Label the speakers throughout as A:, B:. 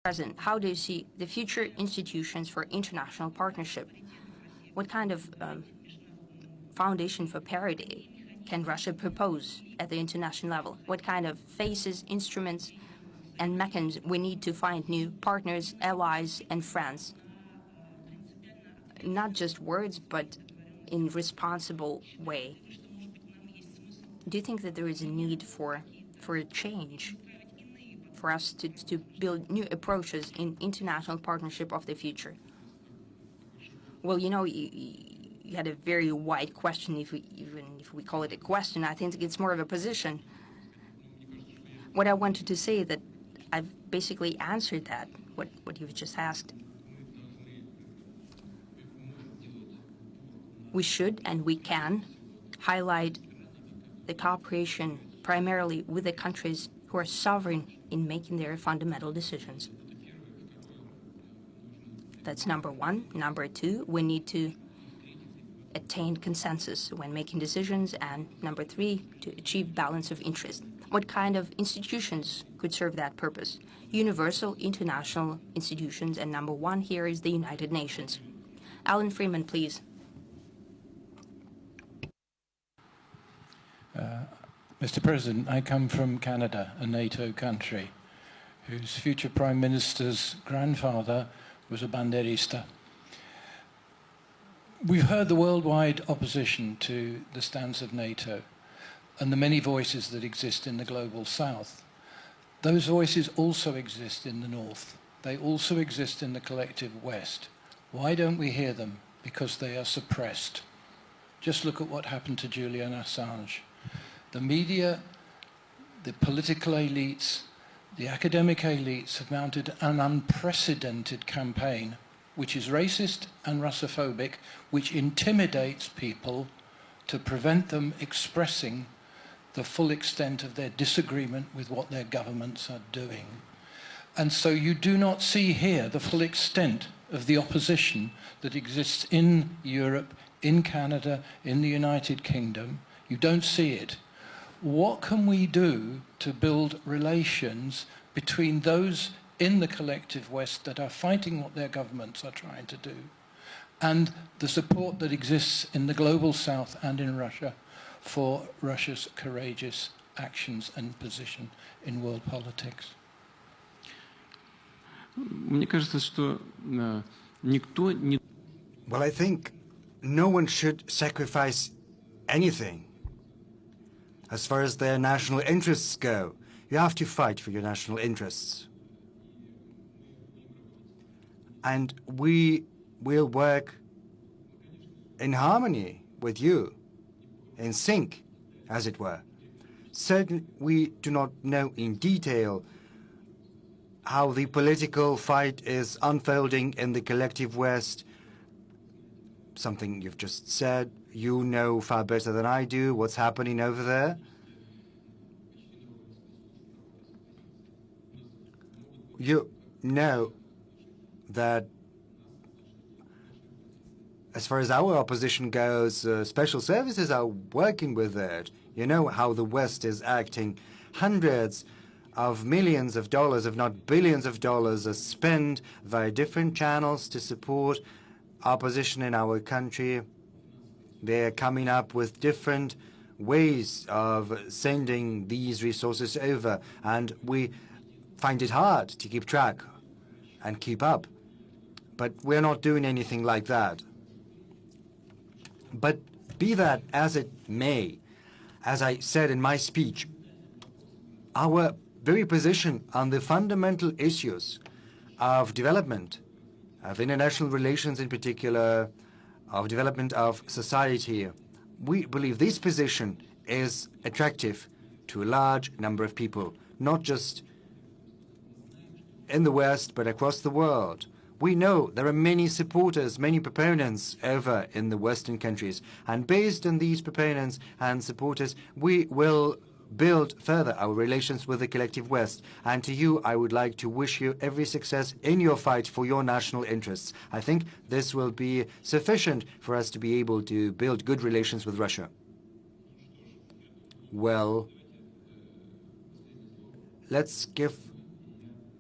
A: President, how do you see the future institutions for international partnership? What kind of foundation for parity can Russia propose at the international level? What kind of faces, instruments, and mechanisms we need to find new partners, allies, and friends? Not just words, but in responsible way. Do you think that there is a need for a change, for us to build new approaches in international partnership of the future? Well, you had a very wide question, even if we call it a question. I think it's more of a position. What I wanted to say that I've basically answered that, what you've just asked. We should and we can highlight the cooperation primarily with the countries who are sovereign in making their fundamental decisions. That's number one. Number two, we need to attain consensus when making decisions. And number three, to achieve balance of interest. What kind of institutions could serve that purpose? Universal international institutions, and number one here is the United Nations. Alan Freeman, please.
B: Mr. President, I come from Canada, a NATO country, whose future Prime Minister's grandfather was a Banderista. We've heard the worldwide opposition to the stance of NATO and the many voices that exist in the global south. Those voices also exist in the north. They also exist in the collective west. Why don't we hear them? Because they are suppressed. Just look at what happened to Julian Assange. The media, the political elites, the academic elites have mounted an unprecedented campaign which is racist and Russophobic, which intimidates people to prevent them expressing the full extent of their disagreement with what their governments are doing. And so you do not see here the full extent of the opposition that exists in Europe, in Canada, in the United Kingdom. You don't see it. What can we do to build relations between those in the collective West that are fighting what their governments are trying to do, and the support that exists in the global South and in Russia for Russia's courageous actions and position in world politics?
C: Well, I think no one should sacrifice anything. As far as their national interests go, you have to fight for your national interests. And we will work in harmony with you, in sync, as it were. Certainly, we do not know in detail how the political fight is unfolding in the collective West. Something you've just said. You know far better than I do what's happening over there. You know that as far as our opposition goes, special services are working with it. You know how the West is acting. Hundreds of millions of dollars, if not billions of dollars, are spent via different channels to support opposition in our country. They're coming up with different ways of sending these resources over, and we find it hard to keep track and keep up. But we're not doing anything like that. But be that as it may, as I said in my speech, our very position on the fundamental issues of development, of international relations in particular, of development of society, we believe this position is attractive to a large number of people, not just in the West, but across the world. We know there are many supporters, many proponents over in the Western countries. And based on these proponents and supporters, we will build further our relations with the collective West. And to you, I would like to wish you every success in your fight for your national interests. I think this will be sufficient for us to be able to build good relations with Russia. Well, let's give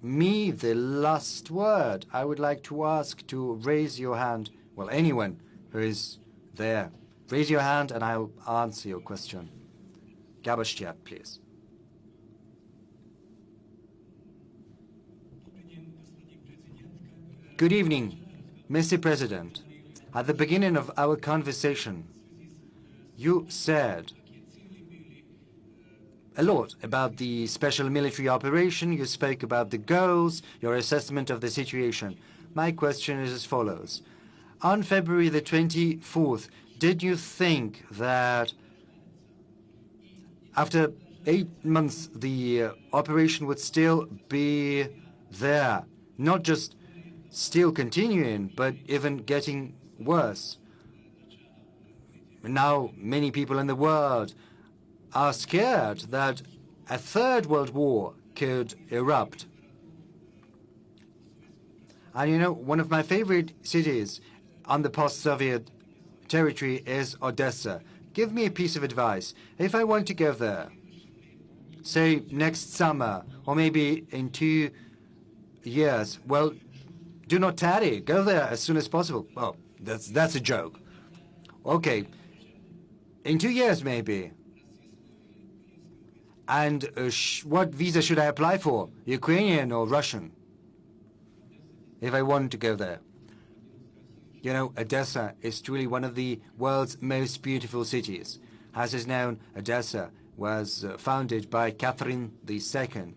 C: me the last word. I would like to ask to raise your hand. Well, anyone who is there, raise your hand and I'll answer your question. Gabashtiat, please. Good evening, Mr. President. At the beginning of our conversation, you said a lot about the special military operation. You spoke about the goals, your assessment of the situation. My question is as follows. On February the 24th, did you think that after 8 months the operation would still be there? Not just still continuing, but even getting worse. Now many people in the world are scared that a third world war could erupt. And you know, one of my favorite cities on the post-Soviet territory is Odessa. Give me a piece of advice. If I want to go there, say next summer, or maybe in 2 years, well, do not tarry. Go there as soon as possible. Oh, that's a joke. Okay, in 2 years maybe. And what visa should I apply for? Ukrainian or Russian? If I want to go there. You know, Odessa is truly one of the world's most beautiful cities. As is known, Odessa was founded by Catherine II.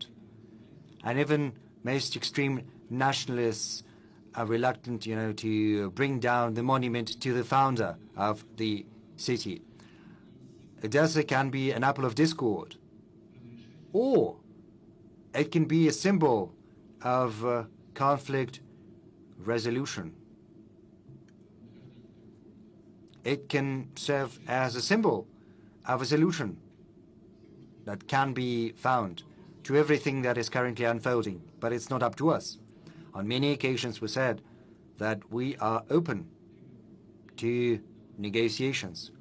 C: And even most extreme nationalists are reluctant, you know, to bring down the monument to the founder of the city. Odessa can be an apple of discord. Or it can be a symbol of conflict resolution. It can serve as a symbol of a solution that can be found to everything that is currently unfolding, but it's not up to us. On many occasions we said that we are open to negotiations.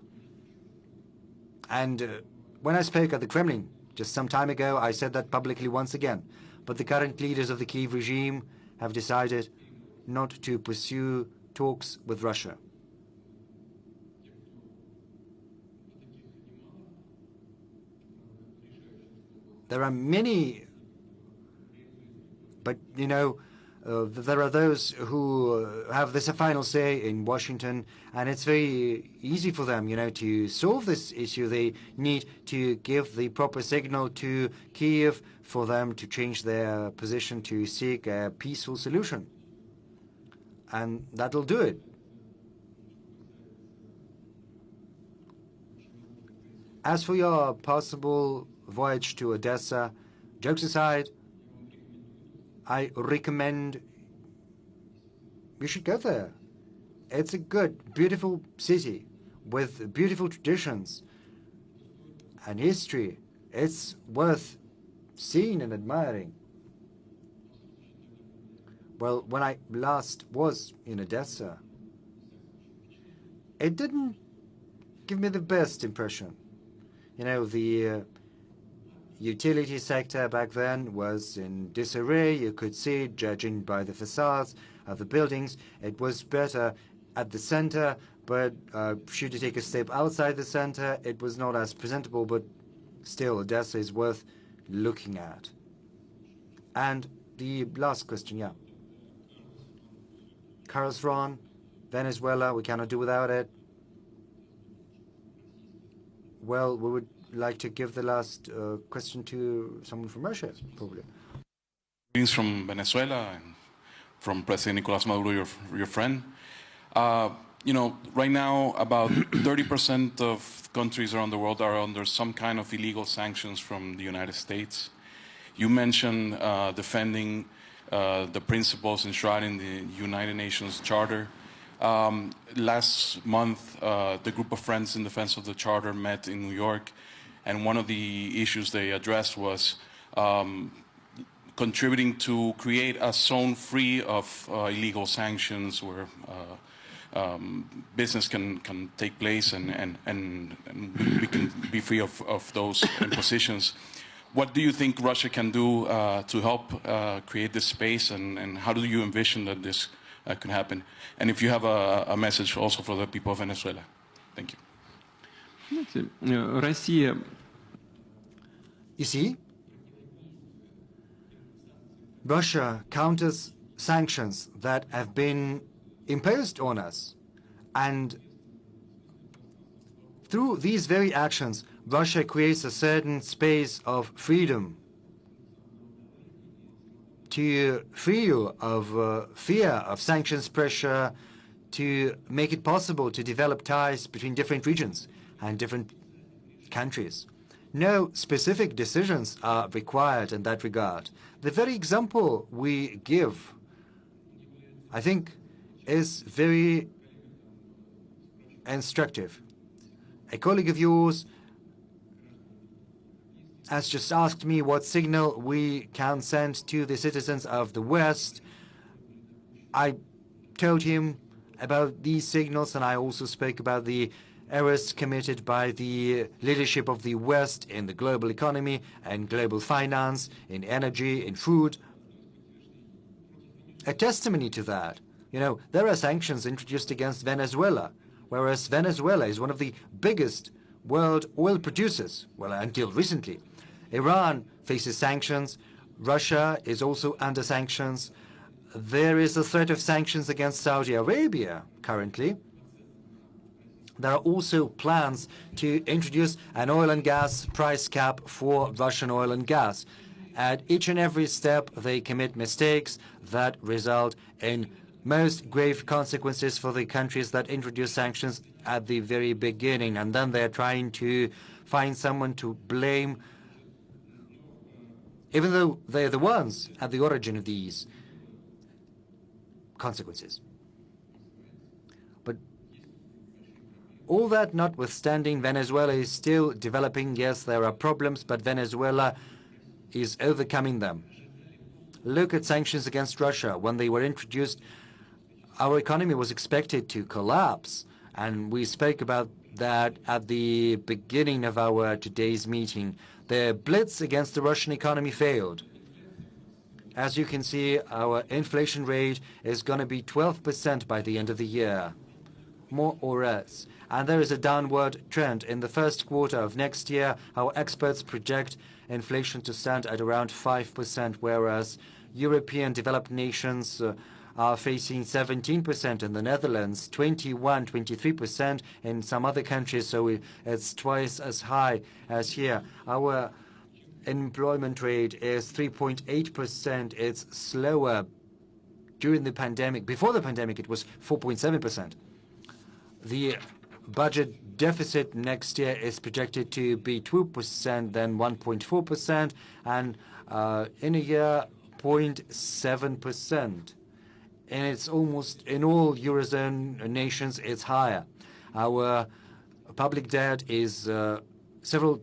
C: And when I spoke at the Kremlin just some time ago, I said that publicly once again. But the current leaders of the Kiev regime have decided not to pursue talks with Russia. There are many, but you know, there are those who have this final say in Washington, and it's very easy for them, you know, to solve this issue. They need to give the proper signal to Kiev for them to change their position to seek a peaceful solution. And that'll do it. As for your possible voyage to Odessa, jokes aside, I recommend you should go there. It's a good, beautiful city with beautiful traditions and history. It's worth seeing and admiring. Well, when I last was in Odessa, it didn't give me the best impression. You know, the utility sector back then was in disarray. You could see it, judging by the facades of the buildings. It was better at the center, but should you take a step outside the center, it was not as presentable, but still, Odessa is worth looking at. And the last question, yeah. Karlsruhe, Venezuela, we cannot do without it. Well, we would like to give the last question to someone from Russia, probably.
D: Greetings from Venezuela and from President Nicolás Maduro, your friend. You know, right now, about 30% of countries around the world are under some kind of illegal sanctions from the United States. You mentioned defending the principles enshrined in the United Nations Charter. Last month, the group of Friends in Defense of the Charter met in New York, and one of the issues they addressed was contributing to create a zone free of illegal sanctions where business can take place and we can be free of those impositions. what do you think Russia can do to help create this space, and how do you envision that this can happen? And if you have a message also for the people of Venezuela. Thank you.
E: Знаете, Россия
C: You see, Russia counters sanctions that have been imposed on us. And through these very actions, Russia creates a certain space of freedom to free you of fear of sanctions pressure, to make it possible to develop ties between different regions and different countries. No specific decisions are required in that regard. The very example we give, I think, is very instructive. A colleague of yours has just asked me what signal we can send to the citizens of the West. I told him about these signals, and I also spoke about the errors committed by the leadership of the West in the global economy and global finance, in energy, in food. A testimony to that, there are sanctions introduced against Venezuela, whereas Venezuela is one of the biggest world oil producers, well, until recently. Iran faces sanctions. Russia is also under sanctions. There is a threat of sanctions against Saudi Arabia currently. There are also plans to introduce an oil and gas price cap for Russian oil and gas. At each and every step, they commit mistakes that result in most grave consequences for the countries that introduce sanctions at the very beginning. And then they're trying to find someone to blame, even though they're the ones at the origin of these consequences. But all that notwithstanding, Venezuela is still developing. Yes, there are problems, but Venezuela is overcoming them. Look at sanctions against Russia. When they were introduced, our economy was expected to collapse, and we spoke about that at the beginning of our today's meeting. The blitz against the Russian economy failed. As you can see, our inflation rate is going to be 12% by the end of the year, more or less. And there is a downward trend. In the first quarter of next year, our experts project inflation to stand at around 5%, whereas European developed nations are facing 17% in the Netherlands, 21, 23% in some other countries, so it's twice as high as here. Our employment rate is 3.8%. It's slower during the pandemic. Before the pandemic, it was 4.7%. The budget deficit next year is projected to be 2%, then 1.4%, and in a year, 0.7%. And it's almost in all Eurozone nations, it's higher. Our public debt is several,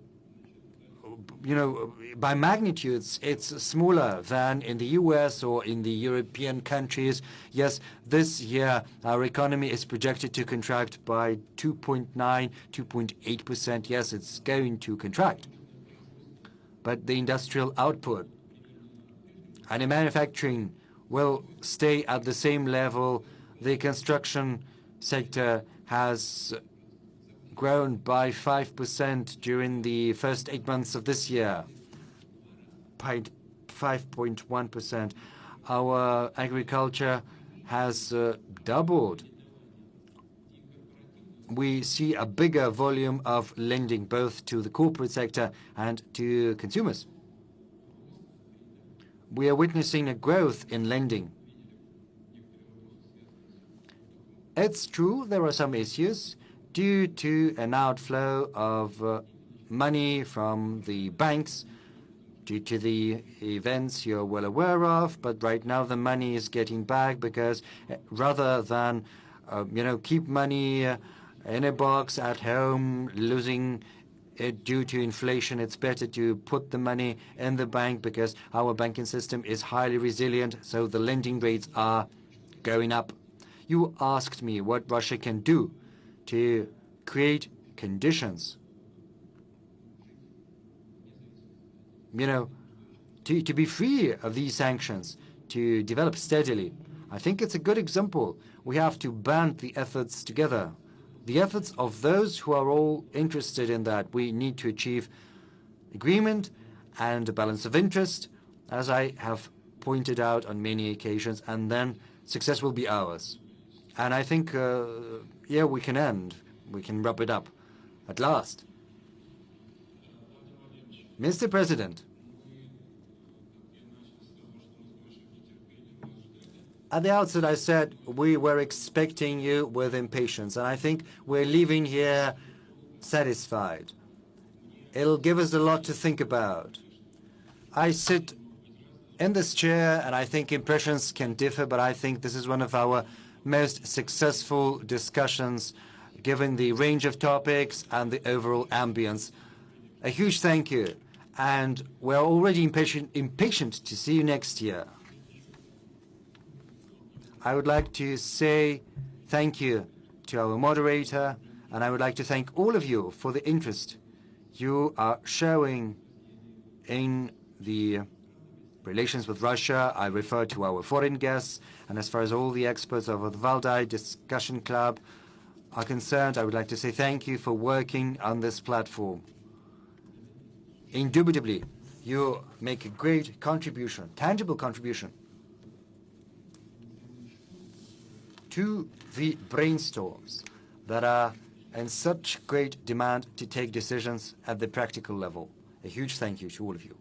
C: by magnitudes, it's smaller than in the US or in the European countries. Yes, this year, our economy is projected to contract by 2.9, 2.8%. Yes, it's going to contract. But the industrial output and the manufacturing will stay at the same level. The construction sector has grown by 5% during the first 8 months of this year, 5.1%. Our agriculture has doubled. We see a bigger volume of lending both to the corporate sector and to consumers. We are witnessing a growth in lending. It's true there are some issues due to an outflow of money from the banks due to the events you're well aware of, but right now the money is getting back because rather than keep money in a box at home, losing it due to inflation, it's better to put the money in the bank because our banking system is highly resilient, so the lending rates are going up. You asked me what Russia can do to create conditions. to be free of these sanctions, to develop steadily. I think it's a good example. We have to band the efforts together, the efforts of those who are all interested in that. We need to achieve agreement and a balance of interest, as I have pointed out on many occasions, and then success will be ours. And I think, we can wrap it up at last. Mr. President, at the outset I said we were expecting you with impatience, and I think we're leaving here satisfied. It'll give us a lot to think about. I sit in this chair, and I think impressions can differ, but I think this is one of our most successful discussions, given the range of topics and the overall ambience. A huge thank you, and we're already impatient to see you next year. I would like to say thank you to our moderator, and I would like to thank all of you for the interest you are showing in the relations with Russia. I refer to our foreign guests, and as far as all the experts of the Valdai Discussion Club are concerned, I would like to say thank you for working on this platform. Indubitably, you make a great contribution, tangible contribution, to the brainstorms that are in such great demand to take decisions at the practical level. A huge thank you to all of you.